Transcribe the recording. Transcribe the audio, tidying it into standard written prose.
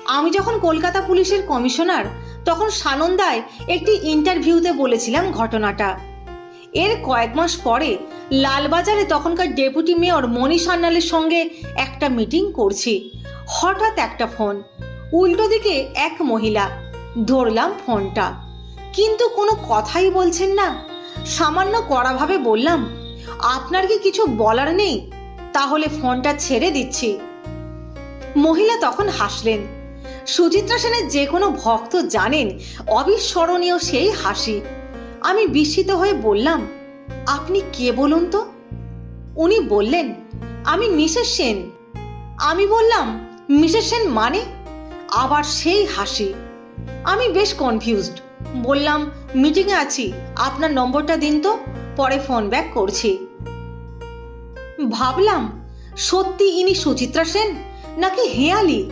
আমি যখন কলকাতা পুলিশের কমিশনার তখন সানন্দায় একটি ইন্টারভিউতে বলেছিলাম ঘটনাটা। এর কয়েক মাস পরে লালবাজারে তখনকার ডেপুটি মেয়র মণি সান্যালের সঙ্গে একটা মিটিং করছি। হঠাৎ একটা ফোন, উল্টো দিকে এক মহিলা। ধরলাম ফোনটা, কিন্তু কোনো কথাই বলছেন না। সামান্য কড়াভাবে বললাম, আপনার কি কিছু বলার নেই? তাহলে ফোনটা ছেড়ে দিচ্ছি। মহিলা তখন হাসলেন। সুচিত্রা সেনের যে কোনো ভক্ত জানেন অবিস্মরণীয় সেই হাসি। আমি বিস্মিত হয়ে বললাম, আপনি কে বলুন তো? উনি বললেন, আমি মিসেস সেন। আমি বললাম, মিসেস সেন মানে? আবার সেই হাসি। আমি বেশ কনফিউজড। বললাম, মিটিংয়ে আছি, আপনার নম্বরটা দিন তো, পরে ফোন ব্যাক করছি। ভাবলাম, সত্যি ইনি সুচিত্রা সেন নাকি হেঁয়ালি।